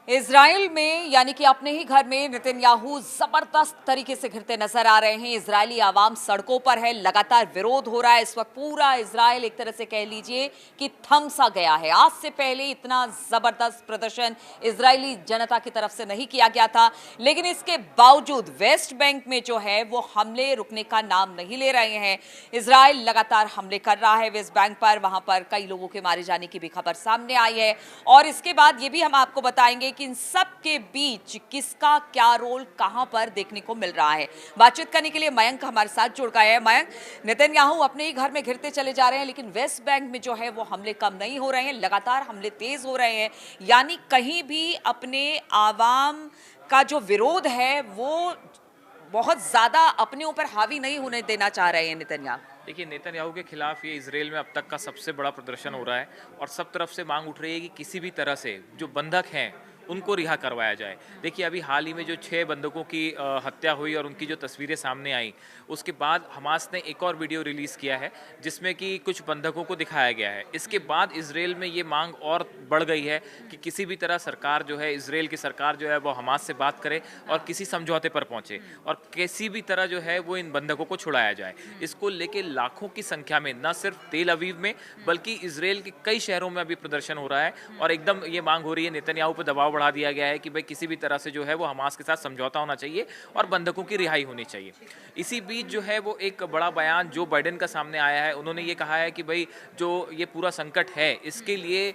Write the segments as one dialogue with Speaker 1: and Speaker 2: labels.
Speaker 1: Israel में यानी कि अपने ही घर में नेतन्याहू जबरदस्त तरीके से घिरते नजर आ रहे हैं। इजरायली आवाम सड़कों पर है, लगातार विरोध हो रहा है। इस वक्त पूरा इजराइल एक तरह से कह लीजिए कि थम सा गया है। आज से पहले इतना जबरदस्त प्रदर्शन इजरायली जनता की तरफ से नहीं किया गया था, लेकिन इसके बावजूद वेस्ट बैंक में जो है वो हमले रुकने का नाम नहीं ले रहे हैं। इजराइल लगातार हमले कर रहा है वेस्ट बैंक पर। वहां पर कई लोगों के मारे जाने की भी खबर सामने आई है। और इसके बाद ये भी हम आपको बताएंगे कि इन सब के बीच किसका क्या रोल कहां पर देखने को मिल रहा है। बातचीत करने के लिए मयंक हमारे साथ जुड़ गए हैं। मयंक, नेतन्याहू अपने ही घर में घिरते चले जा रहे हैं, लेकिन वेस्ट बैंक में जो है वो हमले कम नहीं हो रहे हैं, लगातार हमले तेज हो रहे हैं। यानी कहीं भी अपने आवाम का जो विरोध है वो बहुत ज्यादा अपने ऊपर हावी नहीं होने देना चाह रहे हैं नेतन्याहू।
Speaker 2: देखिए, नेतन्याहू के खिलाफ ये इजराइल में अब तक का सबसे बड़ा प्रदर्शन हो रहा है और सब तरफ से मांग उठ रही है कि किसी भी तरह से जो बंधक हैं उनको रिहा करवाया जाए। देखिए, अभी हाल ही में जो 6 बंधकों की हत्या हुई और उनकी जो तस्वीरें सामने आई, उसके बाद हमास ने एक और वीडियो रिलीज़ किया है जिसमें कि कुछ बंधकों को दिखाया गया है। इसके बाद इजराइल में ये मांग और बढ़ गई है कि किसी भी तरह सरकार जो है, इजराइल की सरकार जो है वो हमास से बात करे और किसी समझौते पर पहुंचे और किसी भी तरह जो है वो इन बंधकों को छुड़ाया जाए। इसको लेके लाखों की संख्या में न सिर्फ तेल अवीव में बल्कि इजराइल के कई शहरों में अभी प्रदर्शन हो रहा है और एकदम ये मांग हो रही है, नेतन्याहू पर दबाव बढ़ा दिया गया है कि भाई किसी भी तरह से जो है वो हमास के साथ समझौता होना चाहिए और बंधकों की रिहाई होनी चाहिए। इसी बीच जो है वो एक बड़ा बयान जो बाइडेन का सामने आया है। उन्होंने ये कहा है कि भाई जो ये पूरा संकट है इसके लिए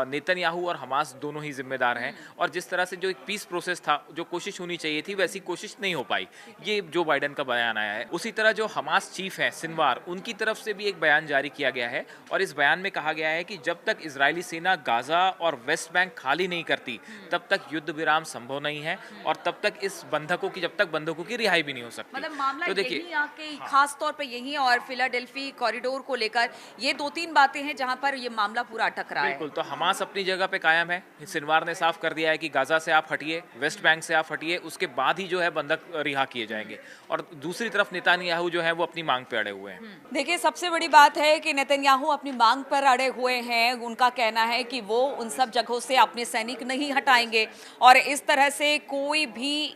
Speaker 2: नेतन्याहू और हमास दोनों ही जिम्मेदार हैं और जिस तरह से जो एक पीस प्रोसेस था, जो कोशिश होनी चाहिए थी, वैसी कोशिश नहीं हो पाई। ये जो बाइडेन का बयान आया है। उसी तरह जो हमास चीफ है सिनवार, उनकी तरफ से भी एक बयान जारी किया गया है और इस बयान में कहा गया है कि जब तक इजरायली सेना गाजा और वेस्ट बैंक खाली नहीं करती तब तक युद्ध विराम संभव नहीं है और तब तक इस बंधकों की जब तक बंधकों की रिहाई भी नहीं हो सकती।
Speaker 1: मतलब मामला
Speaker 2: तो देखिए,
Speaker 1: यही आके खास तौर पे यही और फिलाडेल्फी कॉरिडोर को लेकर ये 2-3 बातें हैं जहां पर ये मामला पूरा अटक रहा है।
Speaker 2: बिल्कुल, तो हमास अपनी जगह पे कायम है। सिनवार ने साफ कर दिया है कि गाजा से आप हटिए, वेस्ट बैंक से आप हटिए, उसके बाद ही जो है बंधक रिहा किए जाएंगे। और दूसरी तरफ नेतन्याहू जो है वो अपनी मांग पे अड़े हुए हैं।
Speaker 1: देखिए, सबसे बड़ी बात है कि नेतन्याहू अपनी मांग पर अड़े हुए हैं। उनका कहना है कि वो उन सब जगहों से अपने सैनिक नहीं हटाएंगे और इस तरह से कोई भी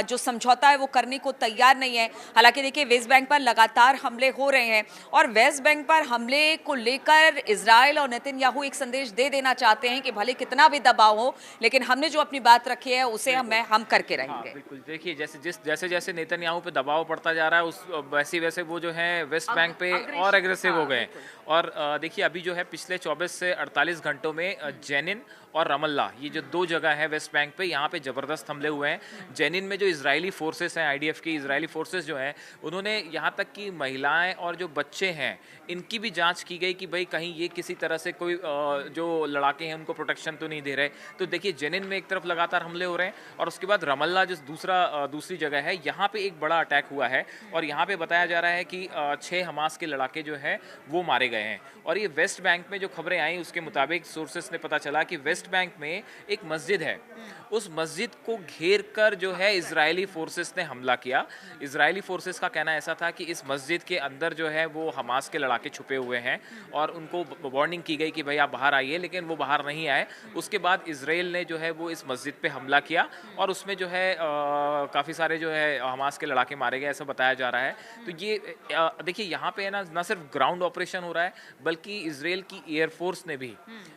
Speaker 1: जो समझौता है वो करने को तैयार नहीं है। हालांकि देखिए, वेस्ट बैंक पर लगातार हमले हो रहे हैं और वेस्ट बैंक पर हमले को लेकर इजराइल और नेतन्याहू एक संदेश दे देना चाहते हैं कि भले कितना भी दबाव हो, लेकिन हमने जो अपनी बात रखी है उसे हम करके रहेंगे।
Speaker 2: हाँ, बिल्कुल। देखिए, जैसे जैसे नेतन्याहू पे दबाव पड़ता जा रहा है, उस वैसे वैसे वो जो है वेस्ट बैंक पे और एग्रेसिव हो गए। और देखिए, अभी जो है पिछले 24 से 48 घंटों में जेनिन और रमल्ला, ये जो 2 जगह है वेस्ट बैंक पे, यहाँ पे ज़बरदस्त हमले हुए हैं। जेनिन में जो इजरायली फोर्सेस हैं, आईडीएफ की इजरायली फोर्सेस जो हैं, उन्होंने यहाँ तक कि महिलाएं और जो बच्चे हैं इनकी भी जांच की गई कि भाई कहीं ये किसी तरह से कोई जो लड़ाके हैं उनको प्रोटेक्शन तो नहीं दे रहे। तो देखिए, जेनिन में एक तरफ लगातार हमले हो रहे हैं और उसके बाद रमल्ला जो दूसरी जगह है, यहाँ पे एक बड़ा अटैक हुआ है और यहाँ पे बताया जा रहा है कि 6 हमास के लड़ाके जो हैं वो मारे गए हैं। और ये वेस्ट बैंक में जो खबरें आई उसके मुताबिक सोर्सेस ने पता चला कि वेस्ट बैंक में एक मस्जिद है, उस मस्जिद को घेर कर जो है इजरायली फोर्सेस ने हमला किया। इजरायली फोर्सेस का कहना ऐसा था कि इस मस्जिद के अंदर जो है वो हमास के लड़ाके छुपे हुए हैं और उनको वार्निंग की गई कि भाई आप बाहर आइए, लेकिन वो बाहर नहीं आए। उसके बाद इजराइल ने जो है वो इस मस्जिद पे हमला किया और उसमें जो है काफ़ी सारे जो है हमास के लड़ाके मारे गए, ऐसा बताया जा रहा है। तो ये देखिए, यहाँ पे है ना सिर्फ ग्राउंड ऑपरेशन हो रहा है बल्कि इजराइल की एयरफोर्स ने भी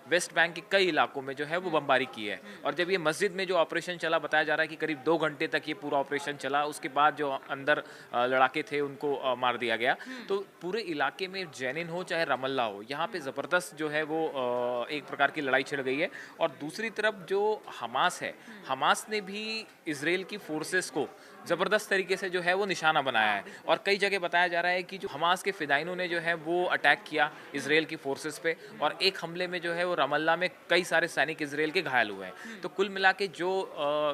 Speaker 2: वेस्ट बैंक के कई इलाकों में जो है वो बमबारी की है। और जब ये मस्जिद में जो ऑपरेशन चला, बताया जा रहा है कि करीब 2 घंटे तक ये पूरा ऑपरेशन चला। उसके बाद जो अंदर लड़ाके थे उनको मार दिया गया। तो पूरे इलाके में जेनिन हो चाहे रमल्ला हो, यहाँ पे ज़बरदस्त जो है वो एक प्रकार की लड़ाई छिड़ गई है। और दूसरी तरफ जो हमास है, हमास ने भी इजराइल की फोर्सेस को ज़बरदस्त तरीके से जो है वो निशाना बनाया है और कई जगह बताया जा रहा है कि जो हमास के फिदाइनों ने जो है वो अटैक किया इजराइल की फोर्सेस पे और एक हमले में जो है वो रमल्ला में कई सारे सैनिक इजराइल के घायल हुए हैं। तो कुल मिला के जो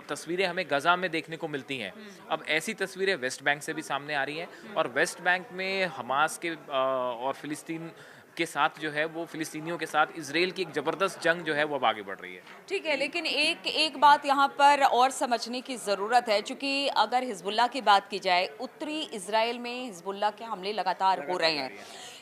Speaker 2: तस्वीरें हमें गजा में देखने को मिलती हैं, अब ऐसी तस्वीरें वेस्ट बैंक से भी सामने आ रही हैं और वेस्ट बैंक में हमास के और फिलिस्तीन के साथ जो है वो फिलिस्तीनियों के साथ इजराइल की एक ज़बरदस्त जंग जो है वो अब आगे बढ़ रही है।
Speaker 1: ठीक है, लेकिन एक बात यहाँ पर और समझने की ज़रूरत है, क्योंकि अगर हिजबुल्लाह की बात की जाए, उत्तरी इजराइल में हिजबुल्लाह के हमले लगातार हो रहे हैं।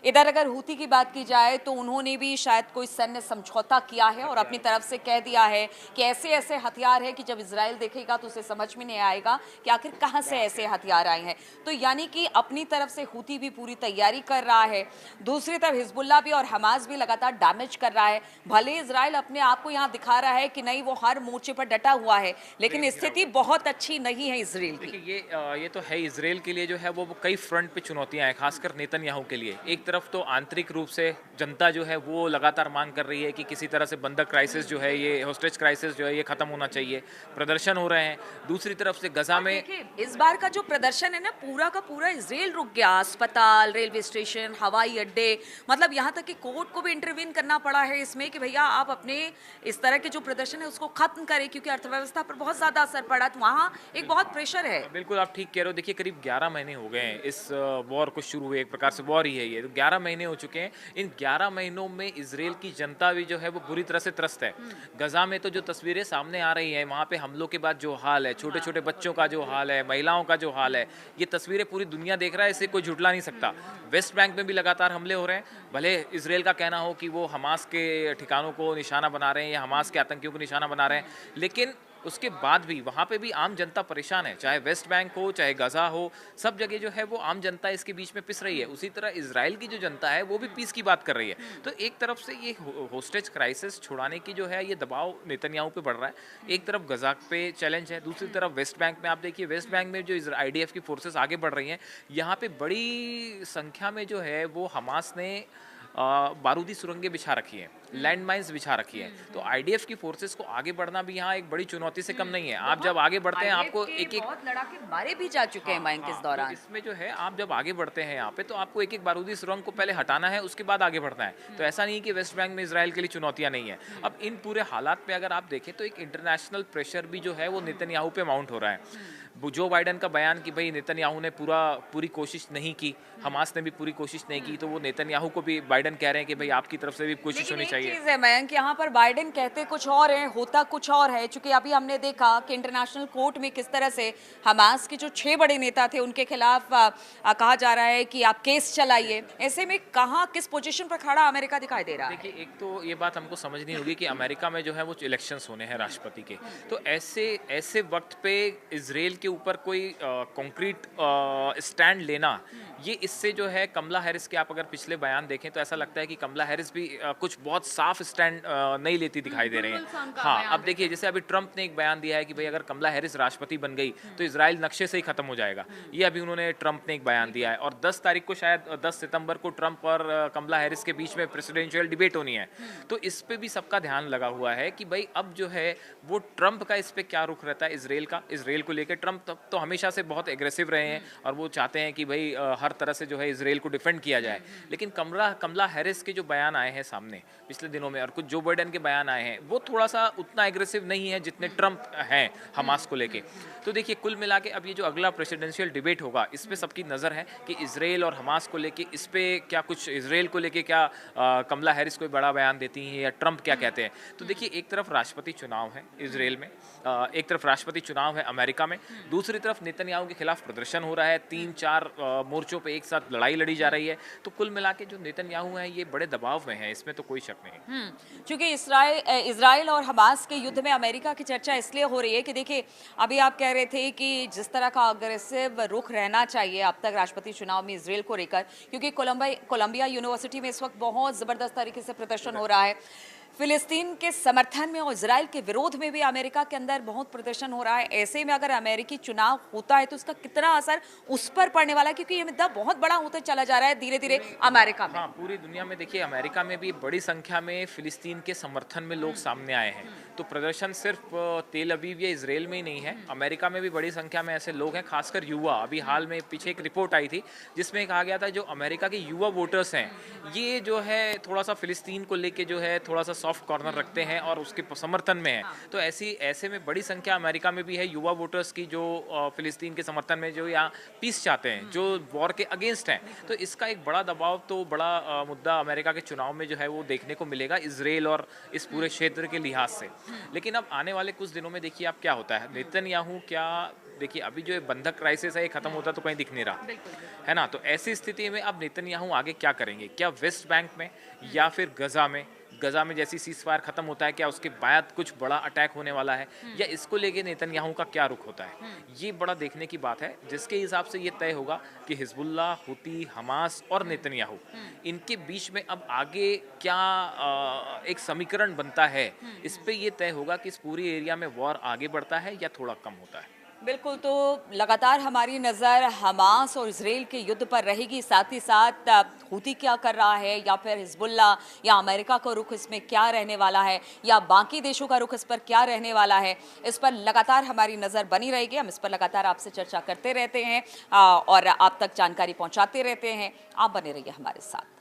Speaker 1: इधर अगर हूती की बात की जाए तो उन्होंने भी शायद कोई सैन्य समझौता किया है और अपनी तरफ से कह दिया है कि ऐसे ऐसे हथियार है कि जब इजराइल देखेगा तो उसे समझ में नहीं आएगा कि आखिर कहां से ऐसे हथियार आए हैं। तो यानी कि अपनी तरफ से हूती भी पूरी तैयारी कर रहा है, दूसरी तरफ हिजबुल्ला भी और हमास भी लगातार डैमेज कर रहा है। भले इजराइल अपने आप को यहाँ दिखा रहा है कि नहीं वो हर मोर्चे पर डटा हुआ है, लेकिन स्थिति बहुत अच्छी नहीं है इसराइल की।
Speaker 2: देखिए ये तो है, इसराइल के लिए जो है वो कई फ्रंट पे चुनौतियां हैं, खासकर नेतन्याहू के लिए। एक तरफ तो आंतरिक रूप से जनता जो है वो लगातार मांग कर रही है कि किसी तरह से बंधक क्राइसिस जो है, ये होस्टेज क्राइसिस जो है ये खत्म होना चाहिए, प्रदर्शन हो रहे हैं। दूसरी तरफ से गजा में
Speaker 1: इस बार का जो प्रदर्शन है ना, पूरा का पूरा इसराइल रुक गया। अस्पताल, रेलवे स्टेशन, हवाई अड्डे, मतलब यहाँ तक कि कोर्ट को भी इंटरवीन करना पड़ा है इसमें कि भैया आप अपने इस तरह के जो प्रदर्शन है उसको खत्म करें, क्योंकि अर्थव्यवस्था पर बहुत ज्यादा असर पड़ा। तो वहाँ एक बहुत प्रेशर है।
Speaker 2: बिल्कुल आप ठीक कह रहे हो। देखिए करीब 11 महीने हो गए हैं इस वॉर को शुरू हुए, एक प्रकार से वॉर ही है ये। तो 11 महीने हो चुके हैं। इन 11 महीनों में इसराइल की जनता भी जो है वो बुरी तरह से त्रस्त है। गजा में तो जो तस्वीरें सामने आ रही हैं, वहाँ पे हमलों के बाद जो हाल है, छोटे छोटे बच्चों का जो हाल है, महिलाओं का जो हाल है, ये तस्वीरें पूरी दुनिया देख रहा है, इसे कोई झुटला नहीं सकता। वेस्ट बैंक में भी लगातार हमले हो रहे हैं। भले इसराइल का कहना हो कि वो हमास के ठिकानों को निशाना बना रहे हैं या हमास के आतंकियों को निशाना बना रहे हैं, लेकिन उसके बाद भी वहाँ पे भी आम जनता परेशान है। चाहे वेस्ट बैंक हो, चाहे गजा हो, सब जगह जो है वो आम जनता इसके बीच में पिस रही है। उसी तरह इजराइल की जो जनता है वो भी पीस की बात कर रही है। तो एक तरफ से ये होस्टेज क्राइसिस छुड़ाने की जो है ये दबाव नेतन्याहू पे बढ़ रहा है। एक तरफ गजा पे चैलेंज है, दूसरी तरफ वेस्ट बैंक में आप देखिए, वेस्ट बैंक में जो IDF की फोर्सेस आगे बढ़ रही हैं, यहाँ पे बड़ी संख्या में जो है वो हमास ने बारूदी सुरंगें बिछा रखी हैं, लैंड माइंस बिछा रखी हैं। तो IDF की फोर्सेस को आगे बढ़ना भी यहाँ एक बड़ी चुनौती से कम नहीं है। आप जब आगे बढ़ते हैं आपको एक
Speaker 1: बहुत लड़ाके मारे भी जा चुके हैं मयंक इस
Speaker 2: तो
Speaker 1: दौरान।
Speaker 2: इसमें जो है आप जब आगे बढ़ते हैं यहाँ पे, तो आपको एक एक बारूदी सुरंग को पहले हटाना है, उसके बाद आगे बढ़ना है। तो ऐसा नहीं कि वेस्ट बैंक में इसराइल के लिए चुनौतियां नहीं है। अब इन पूरे हालात पे अगर आप देखें तो एक इंटरनेशनल प्रेशर भी जो है वो नेतन्याहू पे माउंट हो रहा है। जो बाइडन का बयान कि भाई नेतन्याहू ने पूरी कोशिश नहीं की, हमास ने भी पूरी कोशिश नहीं की, तो वो नेतन्याहू को भी बाइडन कह रहे हैं कि भाई आपकी तरफ से भी कोशिश होनी चाहिए।
Speaker 1: चीज है मयंक, यहाँ पर बाइडेन कहते कुछ और है, होता कुछ और है। चूंकि अभी हमने देखा कि इंटरनेशनल कोर्ट में किस तरह से हमास के जो 6 बड़े नेता थे उनके खिलाफ कहा जा रहा है कि आप केस चलाइए। ऐसे में कहाँ किस पोजीशन पर खड़ा अमेरिका दिखाई दे रहा है?
Speaker 2: देखिए एक तो ये बात हमको समझनी होगी कि अमेरिका में जो है वो इलेक्शंस होने हैं राष्ट्रपति के। तो ऐसे वक्त पे इसराइल के ऊपर कोई कॉन्क्रीट स्टैंड लेना, ये इससे जो है कमला हैरिस के आप अगर पिछले बयान देखें तो ऐसा लगता है कि कमला हैरिस भी कुछ बहुत साफ स्टैंड नहीं लेती दिखाई दे रहे हैं। हाँ, अब देखिए जैसे अभी ट्रंप ने एक बयान दिया है कि भाई अगर कमला हैरिस राष्ट्रपति बन गई तो इसराइल नक्शे से ही खत्म हो जाएगा। ये अभी उन्होंने ट्रंप ने एक बयान दिया है। और 10 तारीख को शायद 10 सितंबर को ट्रंप और कमला हैरिस के बीच में प्रेसिडेंशियल डिबेट होनी है। तो इस पे भी सबका ध्यान लगा हुआ है कि भाई अब जो है वो ट्रंप का इस पे क्या रुख रहता है इसराइल का। इसराइल को लेकर ट्रंप तो हमेशा से बहुत एग्रेसिव रहे हैं और वो चाहते हैं कि भाई हर तरह से जो है इसराइल को डिफेंड किया जाए। लेकिन कमला हैरिस के जो बयान आए हैं सामने पिछले दिनों में और कुछ जो बाइडेन के बयान आए हैं, वो थोड़ा सा उतना एग्रेसिव नहीं है जितने ट्रंप हैं हमास को लेके। तो देखिए कुल मिला के अब ये जो अगला प्रेसिडेंशियल डिबेट होगा इस पे सबकी नज़र है कि इसराइल और हमास को लेके इस पे क्या कुछ इसराइल को लेके क्या कमला हैरिस कोई बड़ा बयान देती हैं या ट्रंप क्या कहते हैं। तो देखिए एक तरफ राष्ट्रपति चुनाव है इसराइल में, एक तरफ राष्ट्रपति चुनाव है अमेरिका में, दूसरी तरफ नेतन्याहू के खिलाफ प्रदर्शन हो रहा है, 3-4 मोर्चों पे एक साथ लड़ाई लड़ी जा रही है। तो कुल मिला के जो नेतन्याहू हैं ये बड़े दबाव में हैं, इसमें तो कोई शक नहीं।
Speaker 1: क्योंकि इसराइल और हमास के युद्ध में अमेरिका की चर्चा इसलिए हो रही है कि देखिए अभी आप कह रहे थे कि जिस तरह का अग्रेसिव रुख रहना चाहिए अब तक राष्ट्रपति चुनाव में इसराइल को लेकर, क्योंकि कोलंबिया यूनिवर्सिटी में इस वक्त बहुत जबरदस्त तरीके से प्रदर्शन हो रहा है। फिलिस्तीन के समर्थन में और इजराइल के विरोध में भी अमेरिका के अंदर बहुत प्रदर्शन हो रहा है। ऐसे में अगर अमेरिकी चुनाव होता है तो उसका कितना असर उस पर पड़ने वाला है, क्योंकि ये मुद्दा बहुत बड़ा होता चला जा रहा है धीरे धीरे अमेरिका में।
Speaker 2: हाँ, पूरी दुनिया में देखिए अमेरिका में भी बड़ी संख्या में फिलिस्तीन के समर्थन में लोग सामने आए हैं। तो प्रदर्शन सिर्फ तेल अवीव या इसराइल में ही नहीं है, अमेरिका में भी बड़ी संख्या में ऐसे लोग हैं, खासकर युवा। अभी हाल में पीछे एक रिपोर्ट आई थी जिसमें कहा गया था जो अमेरिका के युवा वोटर्स हैं ये जो है थोड़ा सा फिलिस्तीन को लेके जो है थोड़ा सा सॉफ्ट कॉर्नर रखते हैं और उसके समर्थन में है। तो ऐसे में बड़ी संख्या अमेरिका में भी है युवा वोटर्स की जो फिलिस्तीन के समर्थन में जो यहाँ पीस चाहते हैं, जो वॉर के अगेंस्ट हैं। तो इसका एक बड़ा दबाव तो बड़ा मुद्दा अमेरिका के चुनाव में जो है वो देखने को मिलेगा इसराइल और इस पूरे क्षेत्र के लिहाज से। लेकिन अब आने वाले कुछ दिनों में देखिए आप क्या होता है, नेतन्याहू क्या, देखिए अभी जो ये बंधक क्राइसिस है ये खत्म होता तो कहीं दिख नहीं रहा है ना। तो ऐसी स्थिति में अब नेतन्याहू आगे क्या करेंगे, क्या वेस्ट बैंक में या फिर गजा में जैसी सीज फायर खत्म होता है क्या उसके बाद कुछ बड़ा अटैक होने वाला है, या इसको लेके नेतन्याहू का क्या रुख होता है, ये बड़ा देखने की बात है। जिसके हिसाब से ये तय होगा कि हिजबुल्लाह, हुती, हमास और नेतन्याहू इनके बीच में अब आगे क्या एक समीकरण बनता है, इस पे ये तय होगा कि इस पूरी एरिया में वॉर आगे बढ़ता है या थोड़ा कम होता है।
Speaker 1: बिल्कुल, तो लगातार हमारी नज़र हमास और इजराइल के युद्ध पर रहेगी, साथ ही साथ हूती क्या कर रहा है, या फिर हिजबुल्लाह या अमेरिका का रुख इसमें क्या रहने वाला है, या बाकी देशों का रुख इस पर क्या रहने वाला है, इस पर लगातार हमारी नज़र बनी रहेगी। हम इस पर लगातार आपसे चर्चा करते रहते हैं और आप तक जानकारी पहुंचाते रहते हैं। आप बने रहिए हमारे साथ।